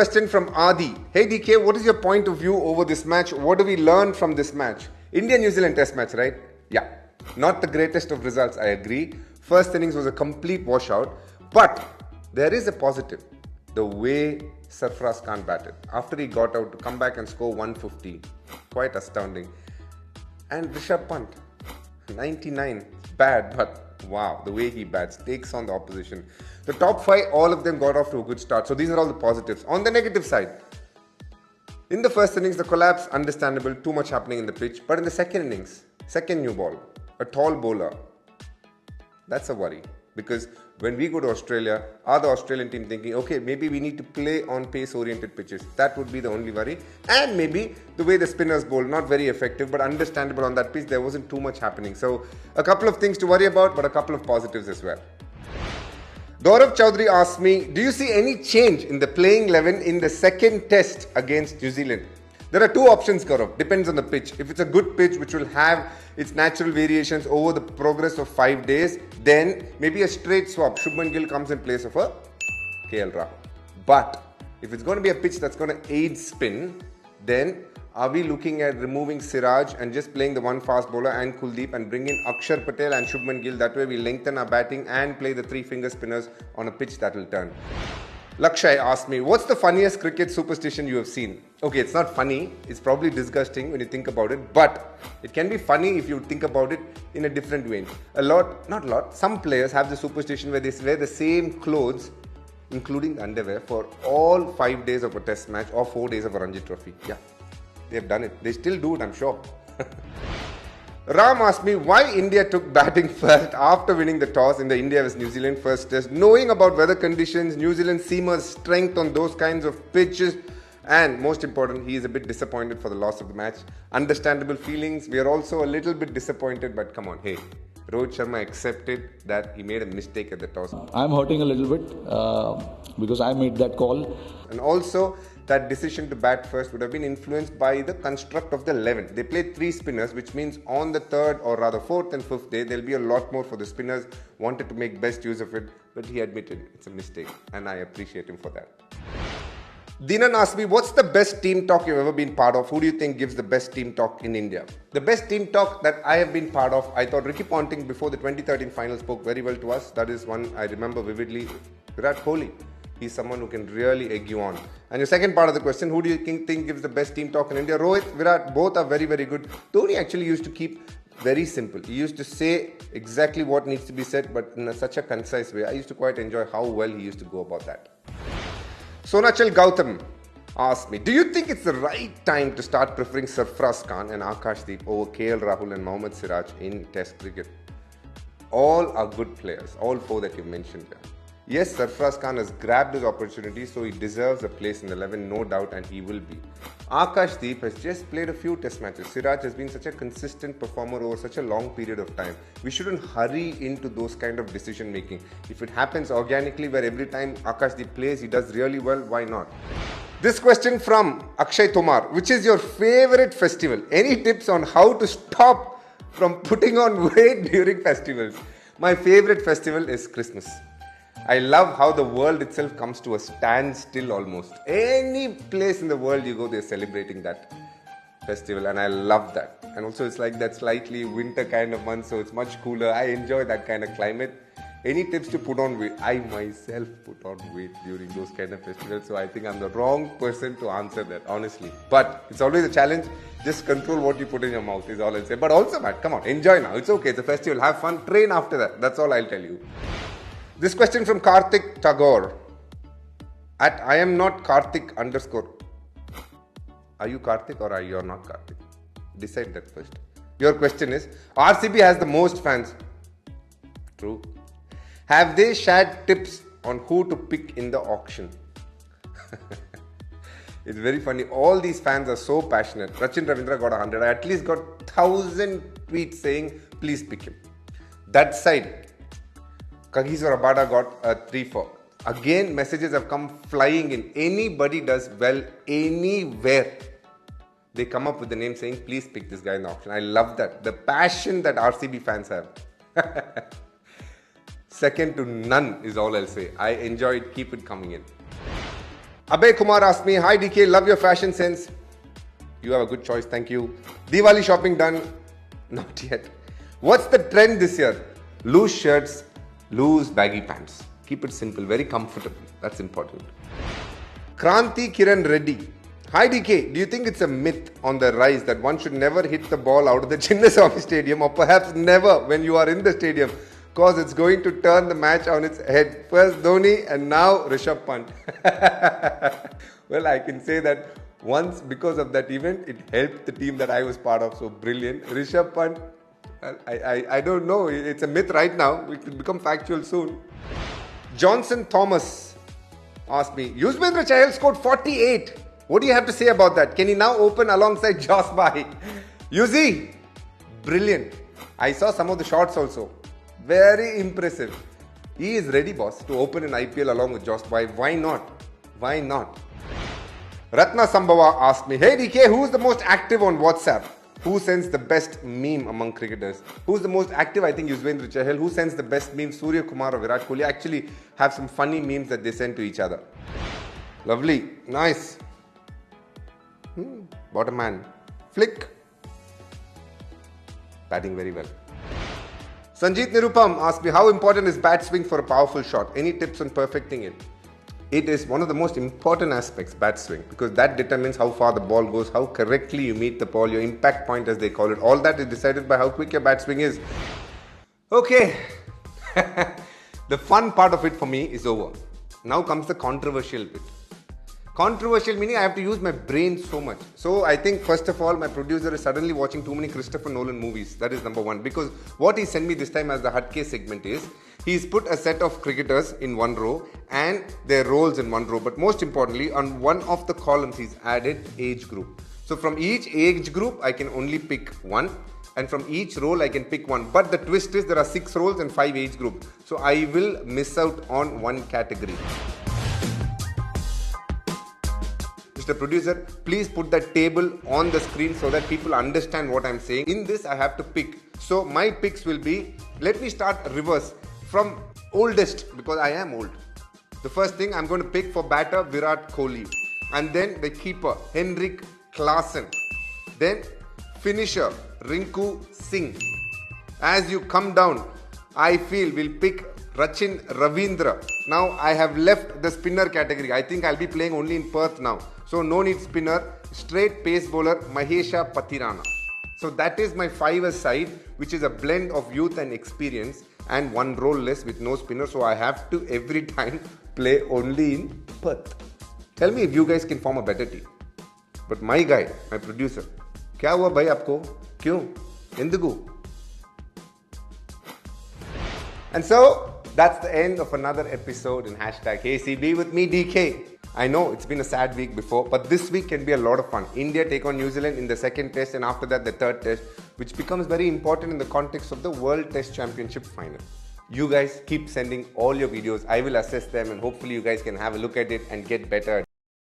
question from Adi. Hey DK, what is your point of view over this match? What do we learn from this match? India-New Zealand test match, right? Yeah. Not the greatest of results, I agree. First innings was a complete washout. But there is a positive. The way Sarfaraz Khan batted. After he got out to come back and score 150. Quite astounding. And Rishabh Pant, 99. Bad, but wow, the way he bats, takes on the opposition. The top 5, all of them got off to a good start. So these are all the positives. On the negative side, in the first innings, the collapse, understandable, too much happening in the pitch. But in the second innings, second new ball, a tall bowler, that's a worry. Because when we go to Australia, are the Australian team thinking, okay, maybe we need to play on pace-oriented pitches? That would be the only worry. And maybe the way the spinners bowl, not very effective, but understandable on that pitch. There wasn't too much happening. So a couple of things to worry about, but a couple of positives as well. Gaurav Chaudhary asked me, do you see any change in the playing 11 in the second test against New Zealand? There are two options, Gaurav. Depends on the pitch. If it's a good pitch which will have its natural variations over the progress of 5 days, then maybe a straight swap. Shubman Gill comes in place of a KL Rahul. But if it's going to be a pitch that's going to aid spin, then are we looking at removing Siraj and just playing the one fast bowler and Kuldeep and bring in Akshar Patel and Shubman Gill? That way we lengthen our batting and play the three-finger spinners on a pitch that will turn. Lakshay asked me, what's the funniest cricket superstition you have seen? Okay, it's not funny. It's probably disgusting when you think about it. But it can be funny if you think about it in a different way. Some players have the superstition where they wear the same clothes, including the underwear, for all 5 days of a test match or 4 days of a Ranji Trophy. Yeah, they've done it. They still do it, I'm sure. Ram asked me why India took batting first after winning the toss in the India vs New Zealand first test, knowing about weather conditions, New Zealand seamers' strength on those kinds of pitches, and most important, he is a bit disappointed for the loss of the match. Understandable feelings. We are also a little bit disappointed, but come on, hey, Rohit Sharma accepted that he made a mistake at the toss. I'm hurting a little bit because I made that call. And also, that decision to bat first would have been influenced by the construct of the 11. They played 3 spinners, which means on the 3rd or rather 4th and 5th day, there'll be a lot more for the spinners. Wanted to make best use of it, but he admitted it's a mistake, and I appreciate him for that. Dinan asked me, what's the best team talk you've ever been part of? Who do you think gives the best team talk in India? The best team talk that I have been part of, I thought Ricky Ponting before the 2013 final spoke very well to us. That is one I remember vividly. Virat Kohli. He's someone who can really egg you on. And your second part of the question, who do you think gives the best team talk in India? Rohit, Virat, both are very, very good. Dhoni actually used to keep very simple. He used to say exactly what needs to be said, but in such a concise way. I used to quite enjoy how well he used to go about that. Sonachal Gautam asked me, do you think it's the right time to start preferring Sarfaraz Khan and Akashdeep over KL Rahul and Mohammad Siraj in Test cricket? All are good players, all 4 that you mentioned here. Yes, Sarfaraz Khan has grabbed his opportunity, so he deserves a place in the 11, no doubt, and he will be. Akashdeep has just played a few test matches. Siraj has been such a consistent performer over such a long period of time. We shouldn't hurry into those kind of decision making. If it happens organically, where every time Akashdeep plays, he does really well, why not? This question from Akshay Tomar, which is your favorite festival? Any tips on how to stop from putting on weight during festivals? My favorite festival is Christmas. I love how the world itself comes to a standstill almost. Any place in the world you go, they're celebrating that festival, and I love that. And also it's like that slightly winter kind of month, so it's much cooler. I enjoy that kind of climate. Any tips to put on weight? I myself put on weight during those kind of festivals, so I think I'm the wrong person to answer that, honestly. But it's always a challenge. Just control what you put in your mouth is all I'll say. But also, Matt, come on, enjoy now. It's okay. It's a festival. Have fun. Train after that. That's all I'll tell you. This question from Karthik Tagore at I am not Karthik _ Are you Karthik or are you not Karthik? Decide that first. Your question is, RCB has the most fans. True. Have they shared tips on who to pick in the auction? It's very funny. All these fans are so passionate. Rachin Ravindra got 100. I at least got 1,000 tweets saying, please pick him. That side, Kagiso Rabada got a 3-4. Again, messages have come flying in. Anybody does well anywhere, they come up with the name saying, please pick this guy in the auction. I love that. The passion that RCB fans have. Second to none is all I'll say. I enjoy it. Keep it coming in. Abhay Kumar asked me, hi DK, love your fashion sense. You have a good choice, thank you. Diwali shopping done? Not yet. What's the trend this year? Loose shirts, loose baggy pants. Keep it simple, very comfortable. That's important. Kranti Kiran Reddy. Hi DK, do you think it's a myth on the rise that one should never hit the ball out of the Chinnaswamy Stadium, or perhaps never when you are in the stadium, because it's going to turn the match on its head? First Dhoni and now Rishabh Pant. Well, I can say that once because of that event, it helped the team that I was part of. So brilliant. Rishabh Pant, I don't know. It's a myth right now. It will become factual soon. Johnson Thomas asked me, Yuzvendra Chahal scored 48. What do you have to say about that? Can he now open alongside Josh Bhai? Yuzi, brilliant. I saw some of the shots also. Very impressive. He is ready, boss, to open an IPL along with Josh Bhai. Why not? Why not? Ratna Sambhava asked me, hey DK, who's the most active on WhatsApp? Who sends the best meme among cricketers? Who's the most active? I think Yuzvendra Chahal. Who sends the best meme? Surya Kumar or Virat Kohli actually have some funny memes that they send to each other. Lovely. Nice. Bottom man. Flick. Batting very well. Sanjeet Nirupam asked me, how important is bat swing for a powerful shot? Any tips on perfecting it? It is one of the most important aspects, bat swing, because that determines how far the ball goes, how correctly you meet the ball, your impact point as they call it. All that is decided by how quick your bat swing is. Okay. The fun part of it for me is over. Now comes the controversial bit. Controversial meaning I have to use my brain so much. So I think first of all, my producer is suddenly watching too many Christopher Nolan movies. That is number one. Because what he sent me this time as the Hatke segment is, he's put a set of cricketers in one row and their roles in one row. But most importantly, on one of the columns, he's added age group. So from each age group, I can only pick one. And from each role, I can pick one. But the twist is there are 6 roles and 5 age groups. So I will miss out on one category. Mr. Producer, please put that table on the screen so that people understand what I'm saying. In this, I have to pick. So my picks will be, let me start reverse from oldest, because I am old. The first thing I'm going to pick for batter, Virat Kohli. And then the keeper, Henrik Klaasen. Then finisher, Rinku Singh. As you come down, I feel we'll pick Rachin Ravindra. Now I have left the spinner category. I think I'll be playing only in Perth now. So no need spinner, straight pace bowler Mahesha Patirana. So that is my 5-a-side, which is a blend of youth and experience, and one role less with no spinner. So I have to every time play only in Perth. Tell me if you guys can form a better team. But my guy, my producer, क्या हुआ भाई आपको? क्यों? Endugu? And so that's the end of another episode in #HeyCB with me DK. I know it's been a sad week before, but this week can be a lot of fun. India take on New Zealand in the second test, and after that the third test, which becomes very important in the context of the World Test Championship final. You guys keep sending all your videos. I will assess them and hopefully you guys can have a look at it and get better.